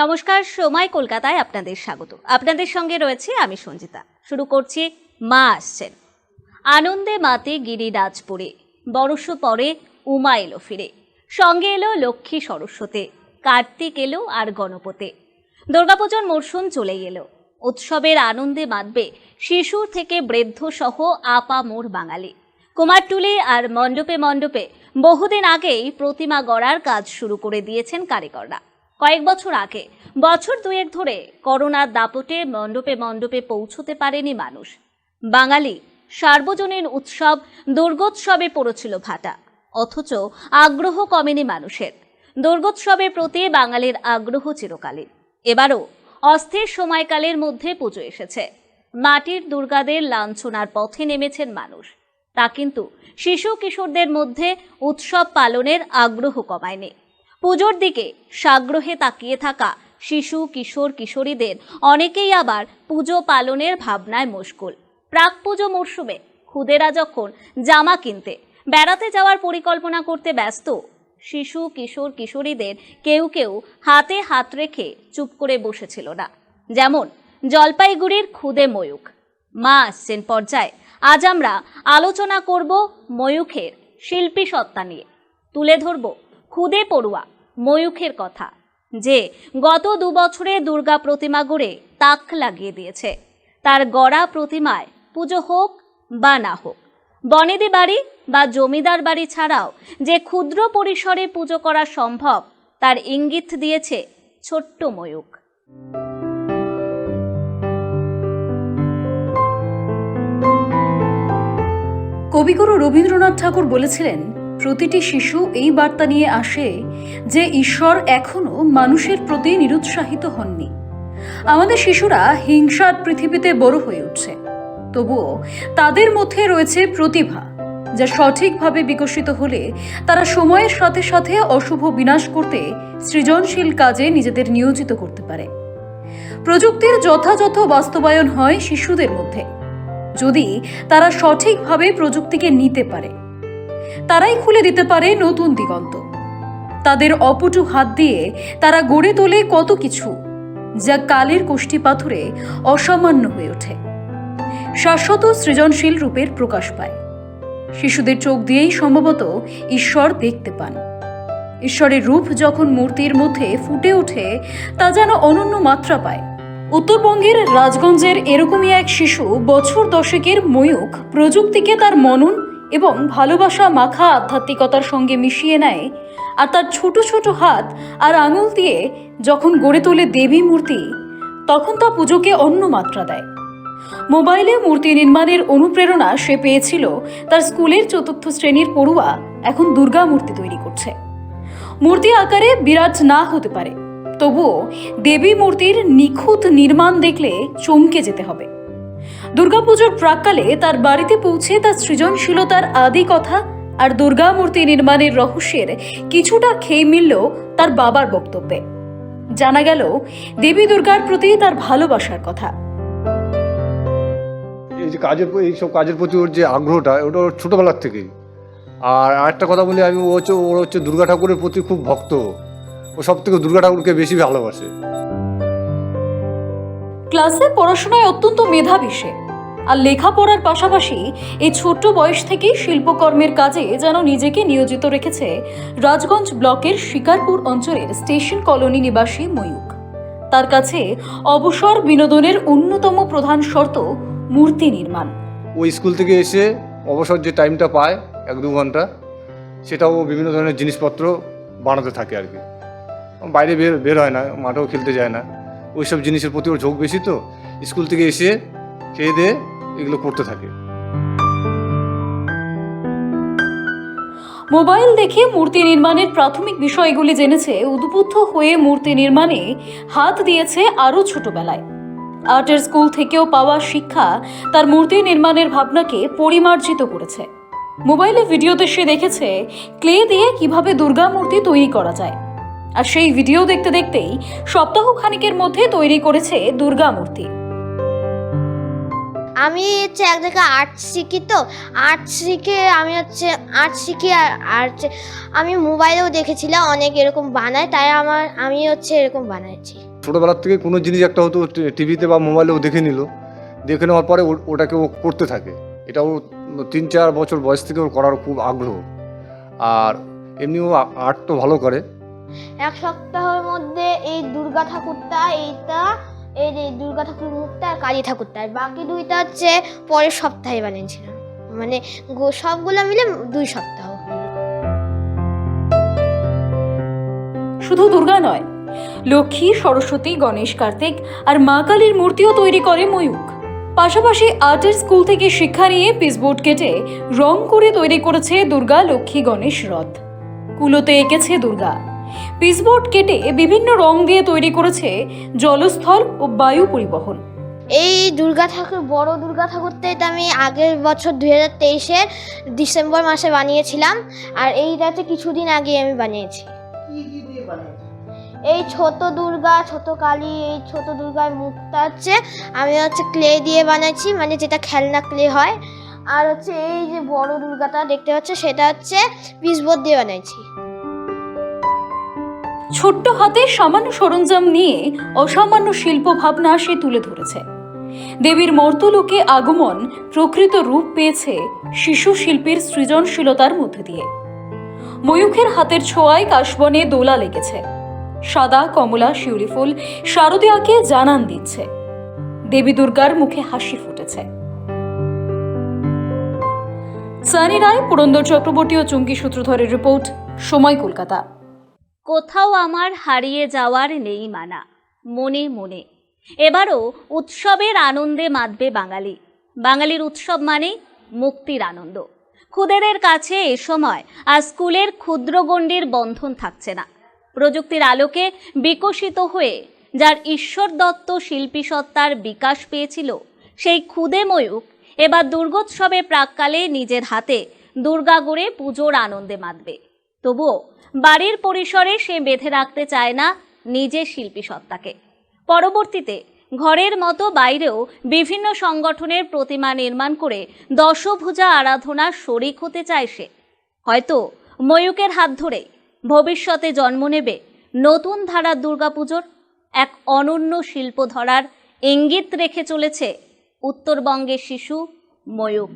নমস্কার, সময় কলকাতায় আপনাদের স্বাগত। আপনাদের সঙ্গে রয়েছে আমি সঞ্জিতা। শুরু করছি মা আসছেন। আনন্দে মাতে গিরিরাজপুরে, বরষ পরে উমা এলো ফিরে, সঙ্গে এলো লক্ষ্মী সরস্বতী, কার্তিক এলো আর গণপতি। দুর্গাপুজোর মরশুম চলেই এলো। উৎসবের আনন্দে মাতবে শিশু থেকে বৃদ্ধ সহ আপামোর বাঙালি। কুমারটুলি আর মণ্ডপে মণ্ডপে বহুদিন আগেই প্রতিমা গড়ার কাজ শুরু করে দিয়েছেন কারিগররা। কয়েক বছর আগে, বছর দুয়েক ধরে করোনার দাপটে মণ্ডপে মণ্ডপে পৌঁছতে পারেনি মানুষ। বাঙালি সার্বজনীন উৎসব দুর্গোৎসবে পড়েছিল ভাটা, অথচ আগ্রহ কমেনি মানুষের। দুর্গোৎসবের প্রতি বাঙালির আগ্রহ চিরকালীন। এবারও অস্থির সময়কালের মধ্যে পুজো এসেছে। মাটির দুর্গাদের লাঞ্ছনার পথে নেমেছেন মানুষ। তা কিন্তু শিশু কিশোরদের মধ্যে উৎসব পালনের আগ্রহ কমায়নি। পুজোর দিকে সাগ্রহে তাকিয়ে থাকা শিশু কিশোর কিশোরীদের অনেকেই আবার পুজো পালনের ভাবনায় মশগুল। প্রাক পুজো মরশুমে খুদেরা যখন জামা কিনতে, বেড়াতে যাওয়ার পরিকল্পনা করতে ব্যস্ত, শিশু কিশোর কিশোরীদের কেউ কেউ হাতে হাত রেখে চুপ করে বসেছিল না। যেমন জলপাইগুড়ির খুদে ময়ূখ। মা আসছেন পর্যায়ে আজ আমরা আলোচনা করব ময়ূখের শিল্পী সত্তা নিয়ে। তুলে ধরব খুদে পড়ুয়া ময়ূখের কথা, যে গত 2 বছরে দুর্গা প্রতিমা গড়ে তাক লাগিয়ে দিয়েছে। তার গড়া প্রতিমায় পুজো হোক বা না হোক, বনেদি বাড়ি বা জমিদার বাড়ি ছাড়াও যে ক্ষুদ্র পরিসরে পুজো করা সম্ভব, তার ইঙ্গিত দিয়েছে ছোট্ট ময়ূখ। কবিগুরু রবীন্দ্রনাথ ঠাকুর বলেছিলেন, প্রতিটি শিশু এই বার্তা নিয়ে আসে যে ঈশ্বর এখনো মানুষের প্রতি নিরুৎসাহিত হননি। আমাদের শিশুরা হিংসার পৃথিবীতে বড় হয়ে উঠছে, তবুও তাদের মধ্যে রয়েছে প্রতিভা, যা সঠিকভাবে বিকশিত হলে তারা সময়ের সাথে সাথে অশুভ বিনাশ করতে সৃজনশীল কাজে নিজেদের নিয়োজিত করতে পারে। প্রযুক্তির যথাযথ বাস্তবায়ন হয় শিশুদের মধ্যে, যদি তারা সঠিকভাবে প্রযুক্তিকে নিতে পারে। তারাই খুলে দিতে পারে নতুন দিগন্ত। তাদের অপটু হাত দিয়ে তারা গড়ে তোলে কত কিছু, যা কালের কষ্টি পাথরে অসামান্য হয়ে ওঠে, শাশ্বত সৃজনশীল রূপের প্রকাশ পায়। শিশুদের চোখ দিয়েই সম্ভবত ঈশ্বর দেখতে পান। ঈশ্বরের রূপ যখন মূর্তির মধ্যে ফুটে ওঠে, তা যেন অনন্য মাত্রা পায়। উত্তরবঙ্গের রাজগঞ্জের এরকমই এক শিশু বছর 10-এর ময়ূখ প্রযুক্তিকে তার মনন এবং ভালোবাসা মাখা আধ্যাত্মিকতার সঙ্গে মিশিয়ে নেয়, আর তার ছোট ছোট হাত আর আঙুল দিয়ে যখন গড়ে তোলে দেবী মূর্তি, তখন তা পুজোকে অন্য মাত্রা দেয়। মোবাইলে মূর্তি নির্মাণের অনুপ্রেরণা সে পেয়েছিল তার স্কুলের 4র্থ শ্রেণীর পড়ুয়া এখন দুর্গা মূর্তি তৈরি করছে। মূর্তি আকারে বিরাট না হতে পারে, তবুও দেবী মূর্তির নিখুঁত নির্মাণ দেখলে চমকে যেতে হবে। দুর্গাপুজোর প্রাক্কালে তার বাড়িতে পৌঁছে তার সৃজনশীলতার আদি কথা আর দুর্গা মূর্তি নির্মাণের রহস্যের কিছুটা খেয়ে মিলল তার বাবার বক্তব্যে। জানা গেল দেবী দুর্গার প্রতি তার ভালোবাসার কথা। এইসব কাজের প্রতি ওর যে আগ্রহটা, ওটা ওর ছোটোবেলার থেকেই। আর আরেকটা কথা বলি, ওর হচ্ছে দুর্গা ঠাকুরের প্রতি খুব ভক্ত। ও সব থেকে দুর্গা ঠাকুরকে বেশি ভালোবাসে। ক্লাসে পড়াশোনায় অত্যন্ত মেধাবী সে, আর লেখাপড়ার পাশাপাশি এই ছোট্ট বয়স থেকেই শিল্পকর্মের কাজে যেন নিজেকে নিয়োজিত রেখেছে রাজগঞ্জ ব্লকের শিকারপুর অঞ্চলের স্টেশন কলোনি নিবাসী ময়ূখ। তার কাছে অবসর বিনোদনের অন্যতম প্রধান শর্ত মূর্তি নির্মাণ। ওই স্কুল থেকে এসে অবসর যে টাইমটা পায় 1-2 ঘন্টা, সেটাও বিভিন্ন ধরনের জিনিসপত্র বানাতে থাকে আর কি। বাইরে বের হয় না, মাঠেও খেলতে যায় না। ওইসব জিনিসের প্রতি ওর ঝোঁক বেশি, তো স্কুল থেকে এসে খেয়ে দিয়ে এগুলো করতে থাকে। মোবাইল দেখে মূর্তি নির্মাণের প্রাথমিক বিষয়গুলি জেনেছে, উদ্বুদ্ধ হয়ে মূর্তি নির্মাণে হাত দিয়েছে আরও ছোটবেলায়। আর্টের স্কুল থেকেও পাওয়া শিক্ষা তার মূর্তি নির্মাণের ভাবনাকে পরিমার্জিত করেছে। মোবাইলে ভিডিওতে সে দেখেছে ক্লে দিয়ে কিভাবে দুর্গা মূর্তি তৈরি করা যায়, আর সেই ভিডিও দেখতে দেখতেই সপ্তাহ খানিকের মধ্যে তৈরি করেছে দুর্গা মূর্তি। আমি এক জায়গায় আর্ট শিখি, তো আর্ট শিখে আমি মোবাইলেও দেখেছিলাম অনেক এরকম বানায়, তাই আমি এরকম বানাইছি। ছোটোবেলার থেকে কোনো জিনিস একটা হতো টিভিতে বা মোবাইলেও দেখে নিল, দেখে নেওয়ার পরে ওটাকে ও করতে থাকে। এটা ও 3-4 বছর বয়স থেকে ওর করার খুব আগ্রহ। আর এমনি ও আর্ট তো ভালো করে। এক সপ্তাহের মধ্যে এই দুর্গা ঠাকুরটা এই যে দুর্গা ঠাকুর মুখটা আর কালী ঠাকুরটা, আর বাকি দুইটা হচ্ছে পরের সপ্তাহে বানিয়েছিলাম, মানে সবগুলো মিলে 2 সপ্তাহ। শুধু দুর্গা নয়, লক্ষ্মী, সরস্বতী, গণেশ, কার্তিক আর মা কালীর মূর্তিও তৈরি করে ময়ূক। পাশাপাশি আর্টের স্কুল থেকে শিক্ষা নিয়ে পিসবোর্ড কেটে রং করে তৈরি করেছে দুর্গা, লক্ষ্মী, গণেশ রথ। কুলোতে এঁকেছে দুর্গা, পিসবোর্ড কেটে বিভিন্ন রং দিয়ে তৈরি করেছে জলস্থল ও বায়ু পরিবহন। এই দুর্গা ঠাকুর, বড় দুর্গা ঠাকুরটা এটা আমি আগের বছর 2023-এর ডিসেম্বর মাসে বানিয়েছিলাম, আর এইটাতে কিছুদিন আগে আমি বানিয়েছি। এই ছোট দুর্গা, ছোট কালী, এই ছোট দুর্গার মুখটা আমি ক্লে দিয়ে বানাইছি, মানে যেটা খেলনা ক্লে হয়। আর এই যে বড় দুর্গাটা দেখতে পাচ্ছে, সেটা পিসবোর্ড দিয়ে বানাইছি। ছোট্ট হাতে সামান্য সরঞ্জাম নিয়ে অসামান্য শিল্প ভাবনা সে তুলে ধরেছে। দেবীর মর্তলোকে আগমন প্রকৃত রূপ পেয়েছে শিশু শিল্পীর সৃজনশীলতার মধ্যে দিয়ে। ময়ূখের হাতের ছোঁয়ায় কাশবনে দোলা লেগেছে, সাদা, কমলা, শিউলি ফুল শারদীয়াকে জানান দিচ্ছে। দেবী দুর্গার মুখে হাসি ফুটেছে। সানি রায়, পুরন্দর চক্রবর্তী ও চুমকি সূত্রধরের রিপোর্ট, সময়, কলকাতা। কোথাও আমার হারিয়ে যাওয়ার নেই মানা, মনে মনে এবারও উৎসবের আনন্দে মাতবে বাঙালি। বাঙালির উৎসব মানে মুক্তির আনন্দ। খুদেদের কাছে এ সময় আর স্কুলের ক্ষুদ্র গণ্ডির বন্ধন থাকছে না। প্রযুক্তির আলোকে বিকশিত হয়ে যার ঈশ্বর দত্ত শিল্পী সত্তার বিকাশ পেয়েছিল, সেই ক্ষুদে ময়ূক এবার দুর্গোৎসবে প্রাককালে নিজের হাতে দুর্গা গড়ে পুজোর আনন্দে মাতবে। তবুও বাড়ির পরিসরে সে বেঁধে রাখতে চায় না নিজের শিল্পী সত্তাকে। পরবর্তীতে ঘরের মতো বাইরেও বিভিন্ন সংগঠনের প্রতিমা নির্মাণ করে দশভুজা আরাধনার শরিক হতে চায় সে। হয়তো ময়ূকের হাত ধরে ভবিষ্যতে জন্ম নেবে নতুন ধারার দুর্গাপুজোর এক অনন্য শিল্প ধরার ইঙ্গিত রেখে চলেছে উত্তরবঙ্গের শিশু ময়ূক।